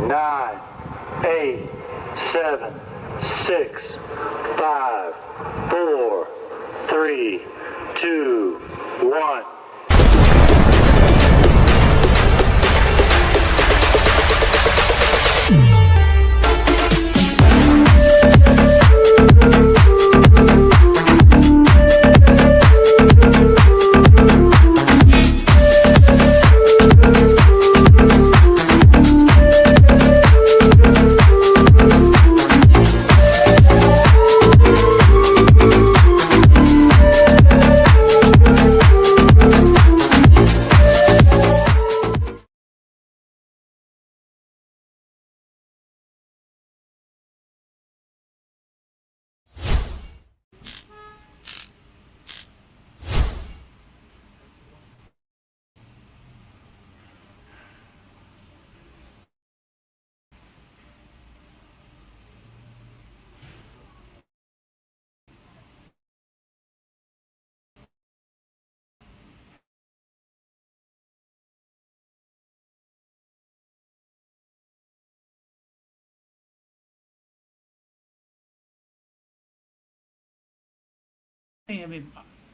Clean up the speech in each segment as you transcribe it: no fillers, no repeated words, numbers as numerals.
9, 8, 7, 6, 5, 4, 3, 2, 1.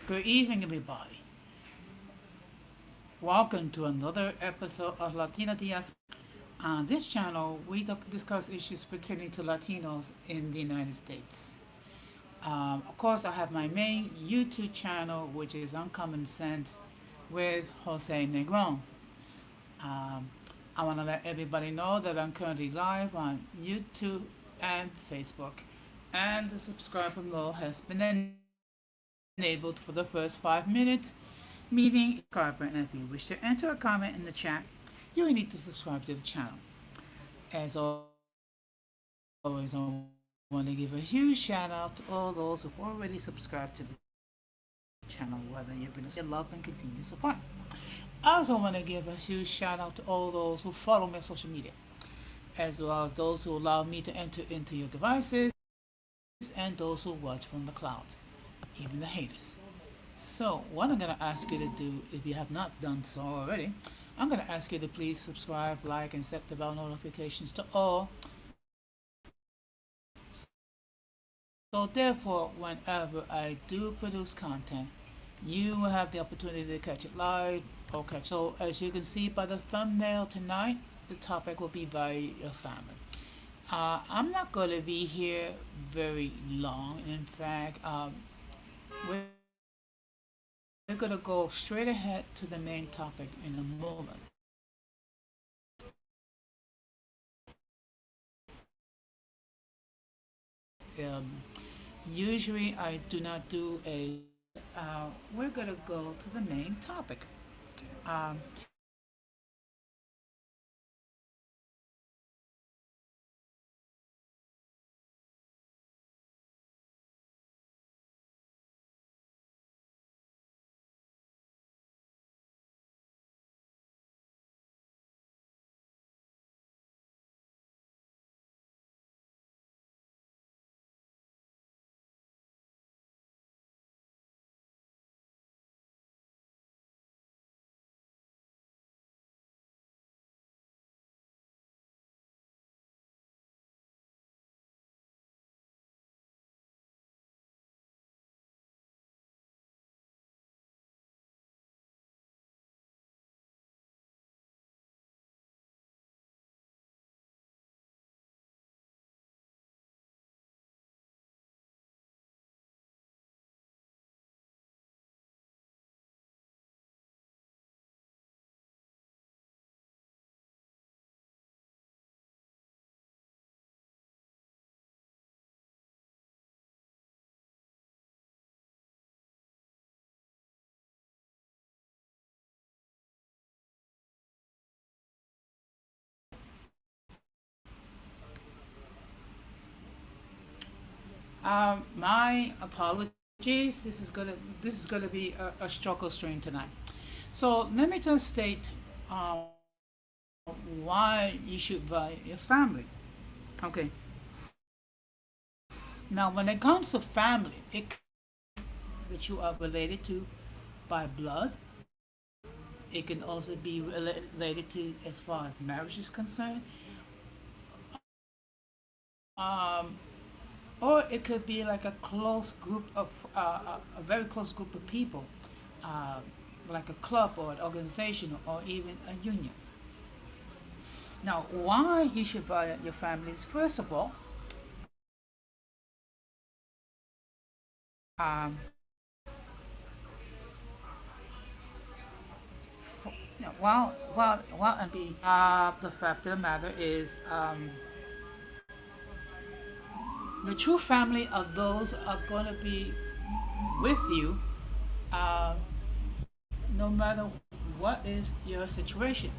Good evening, everybody. Welcome to another episode of Latina Diaz. On this channel, we discuss issues pertaining to Latinos in the United States. Of course, I have my main YouTube channel, which is Uncommon Sense with Jose Negron. I want to let everybody know that I'm currently live on YouTube and Facebook, and the subscribe below has been enabled for the first 5 minutes, meaning subscriber, and if you wish to enter a comment in the chat, you will need to subscribe to the channel. As always, I want to give a huge shout out to all those who've already subscribed to the channel, whether you've been your love and continue support. I also want to give a huge shout out to all those who follow me on social media, as well as those who allow me to enter into your devices and those who watch from the clouds, even the haters. So, what I'm going to ask you to do, if you have not done so already, I'm going to ask you to please subscribe, like, and set the bell notifications to all. So, therefore, whenever I do produce content, you will have the opportunity to catch it live or catch. So, as you can see by the thumbnail tonight, the topic will be by your family. I'm not going to be here very long. In fact, we're going to go straight ahead to the main topic in a moment. Um, Usually, I do not do a. We're going to go to the main topic. Um, my apologies. This is gonna be a struggle stream tonight. So let me just state um, why you should value your family. Okay. Now, when it comes to family, that you are related to by blood. It can also be related to as far as marriage is concerned. um, or it could be like a close group of a very close group of people, uh, like a club or an organization or even a union. Now, why you should value your families? First of all, um, and be the fact of the matter is, the true family of those are going to be with you, uh, no matter what is your situation.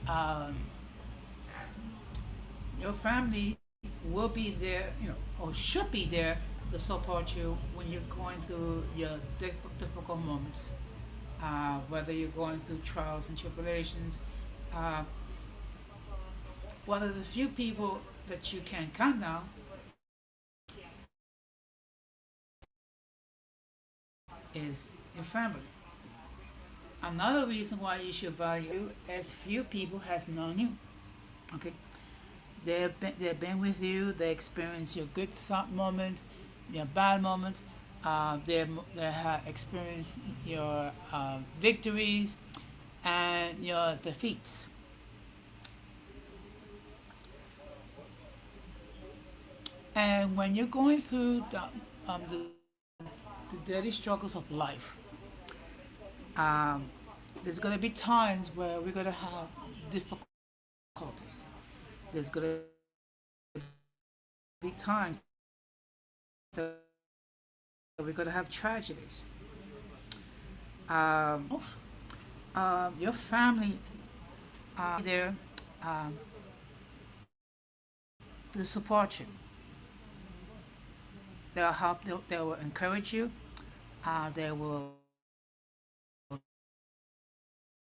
Um, your family will be there, or should be there to support you when you're going through your difficult moments. Whether you're going through trials and tribulations, uh, one of the few people that you can count on is your family. Another reason why you should value as few people has known you. Okay, they've been with you. They experience your good moments, your bad moments. They have experienced your victories and your defeats. And when you're going through the dirty struggles of life, um, there's going to be times where we're going to have difficulties. There's going to be times that we're going to have tragedies. Your family there um, to support you. They'll help. They will encourage you. They will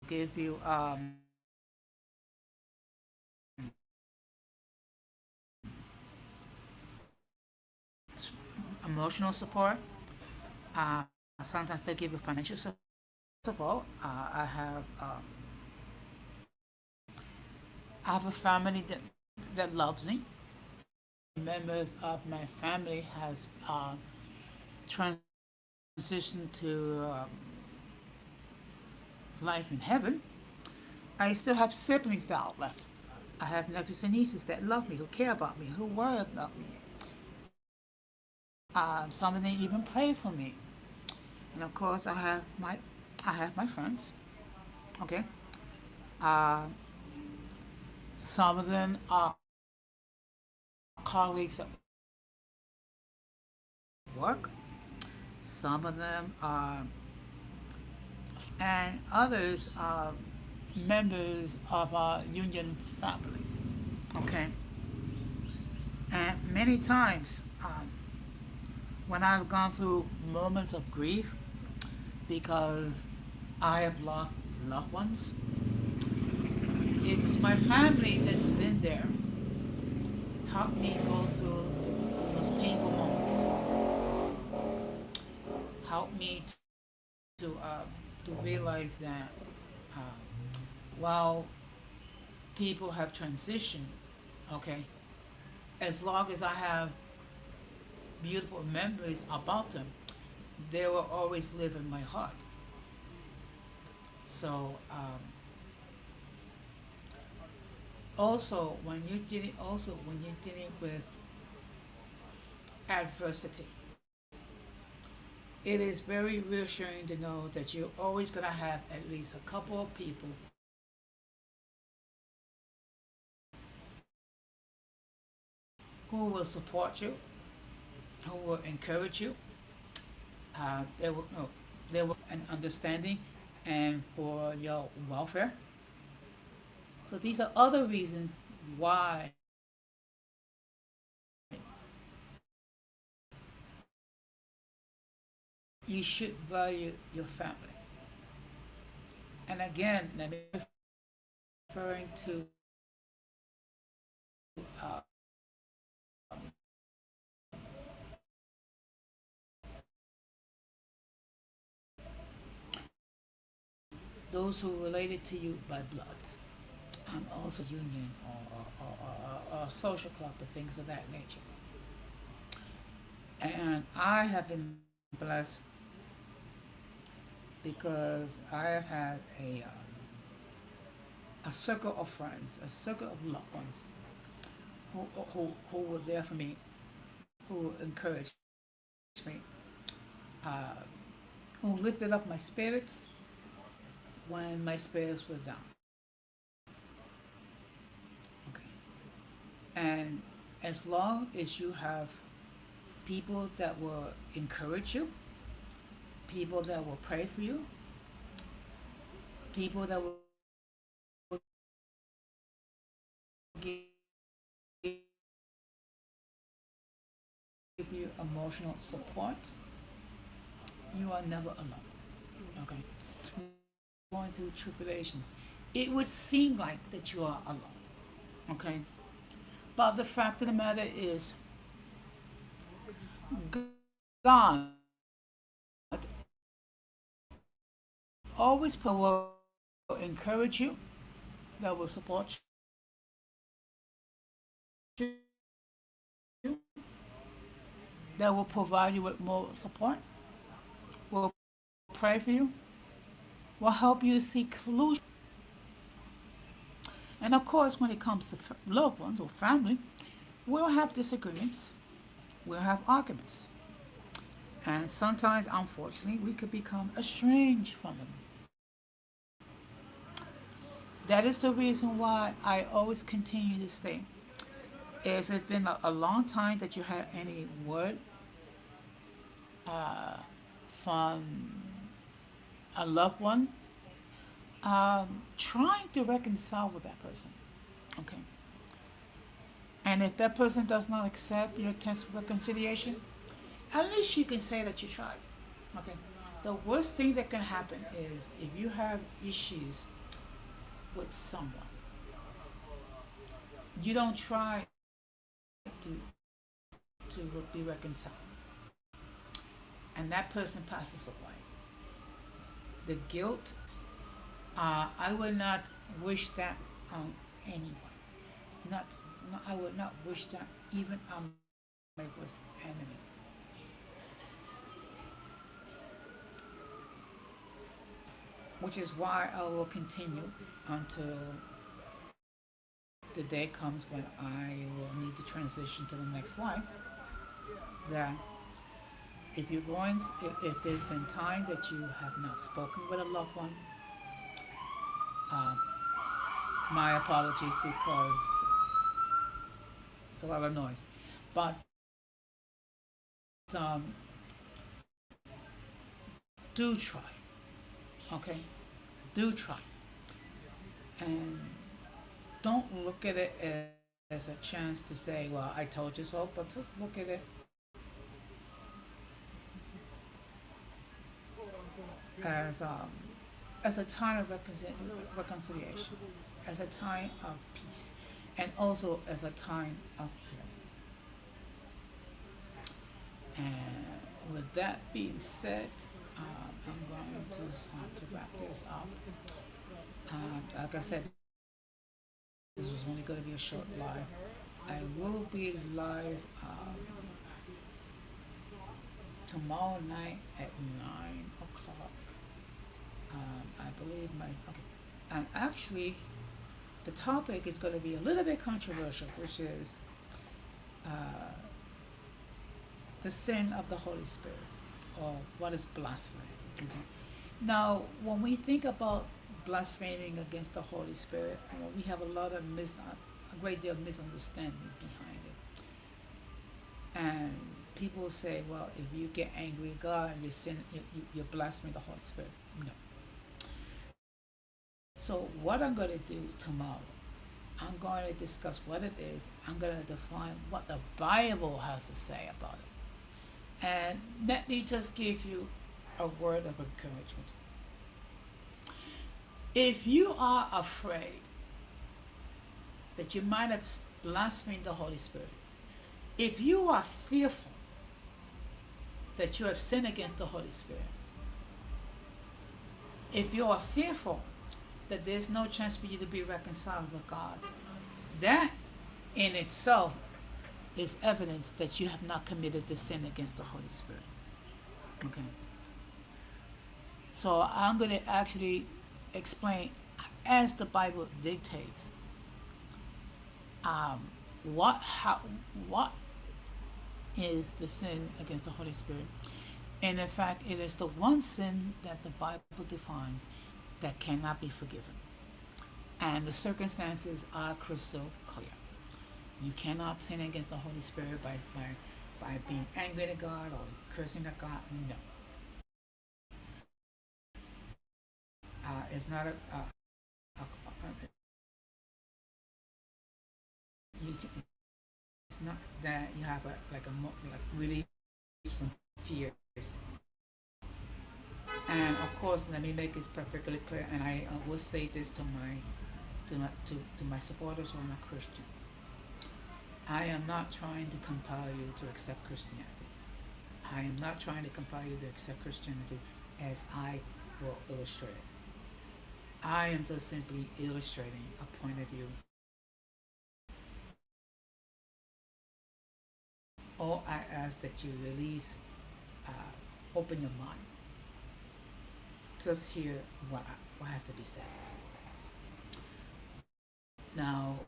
give you emotional support. Uh, Sometimes they give you financial support. I have a family that loves me. Members of my family has transitioned to life in heaven. I still have siblings that are left. I have nephews and nieces that love me, who care about me, who worry about me. Some of them even pray for me. And of course, I have my friends. Okay. Uh, some of them are colleagues at work. Some of them are, and others are members of our union family. Okay. And many times, when I've gone through moments of grief because I have lost loved ones, it's my family that's been there, helped me go through the most painful moments, helped me to realize that uh, while people have transitioned, okay, as long as I have beautiful memories about them, they will always live in my heart. So when you're dealing with adversity, it is very reassuring to know that you're always going to have at least a couple of people who will support you, who will encourage you. They will no, they will an understanding and for your welfare. So these are other reasons why you should value your family. And again, let me referring to uh, those who related to you by blood. and also union or social club and things of that nature. And I have been blessed because I have had a circle of friends, a circle of loved ones who were there for me, who encouraged me, uh, who lifted up my spirits when my spirits were down. Okay. And as long as you have people that will encourage you, people that will pray for you, people that will give you emotional support, you are never alone. Okay. Going through tribulations, it would seem like that you are alone. Okay. But the fact of the matter is, God always will encourage you, that will support you, that will provide you with more support, will pray for you, will help you seek solutions. And of course, when it comes to loved ones or family, we'll have disagreements, we'll have arguments. And sometimes, unfortunately, we could become estranged from them. That is the reason why I always continue to stay. If it's been a long time that you had any word from a loved one, trying to reconcile with that person. Okay. And if that person does not accept your attempts of reconciliation, at least you can say that you tried. Okay. The worst thing that can happen is if you have issues with someone, you don't try to be reconciled, and that person passes away. The guilt, I would not wish that on anyone. Not, I would not wish that even on my worst enemy. Which is why I will continue until the day comes when I will need to transition to the next life. That if you're going, if there's been time that you have not spoken with a loved one, um, my apologies because it's a lot of noise. But um, do try, okay? Do try. And don't look at it as a chance to say, well, I told you so, but just look at it as as a time of reconciliation, as a time of peace, and also as a time of healing. And with that being said, I'm going to start to wrap this up. Like I said, this was only going to be a short live. I will be live tomorrow night at 9 o'clock. I believe and actually, the topic is going to be a little bit controversial, which is the sin of the Holy Spirit, or what is blasphemy. Okay. Now, when we think about blaspheming against the Holy Spirit, we have a great deal of misunderstanding behind it. And people say, well, if you get angry at God and you're blaspheming the Holy Spirit. No. So what I'm going to do tomorrow, I'm going to discuss what it is. I'm going to define what the Bible has to say about it. And let me just give you a word of encouragement. If you are afraid that you might have blasphemed the Holy Spirit, if you are fearful that you have sinned against the Holy Spirit, if you are fearful that there's no chance for you to be reconciled with God. That in itself is evidence that you have not committed the sin against the Holy Spirit. Okay. So I'm going to actually explain, as the Bible dictates, what is the sin against the Holy Spirit. And in fact, it is the one sin that the Bible defines that cannot be forgiven. And the circumstances are crystal clear. You cannot sin against the Holy Spirit by being angry at God or cursing at God. No. It's not it's not that you have really some fears. And of course, let me make this perfectly clear, and I will say this to my supporters who are not Christian. I am not trying to compel you to accept Christianity. I am not trying to compel you to accept Christianity as I will illustrate it. I am just simply illustrating a point of view. All I ask that you release, open your mind. Just hear what has to be said. Now,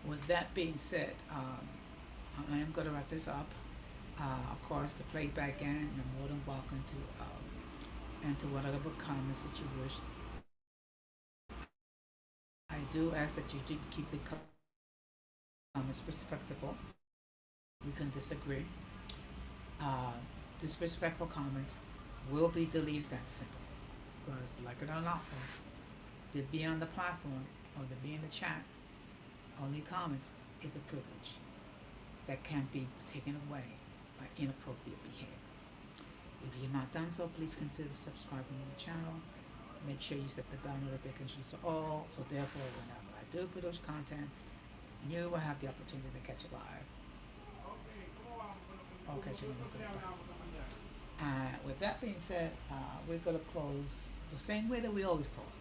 with that being said, I am going to wrap this up. Of course, to play back in, you're more than welcome to enter whatever comments that you wish. I do ask that you do keep the comments respectable. We can disagree. Disrespectful comments will be deleted. That's simple. Because, like it or not, folks, to be on the platform or to be in the chat, only comments is a privilege that can't be taken away by inappropriate behavior. If you're not done so, please consider subscribing to the channel. Make sure you set the bell notifications to all, so therefore whenever I do produce content, you will have the opportunity to catch it live. Or catch it on the back. With that being said, we're going to close the same way that we always close.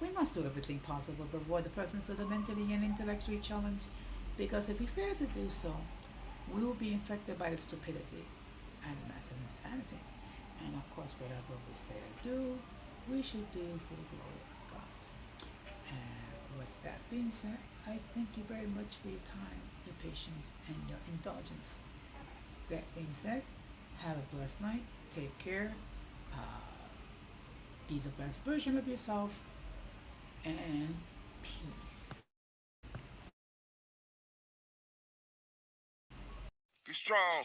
We must do everything possible to avoid the presence of the mentally and intellectually challenged, because if we fail to do so, we will be infected by the stupidity and massive insanity. And of course, whatever we say or do, we should do for the glory of God. And with that being said, I thank you very much for your time, your patience, and your indulgence. That being said, have a blessed night. Take care. Be the best version of yourself. And peace. Be strong.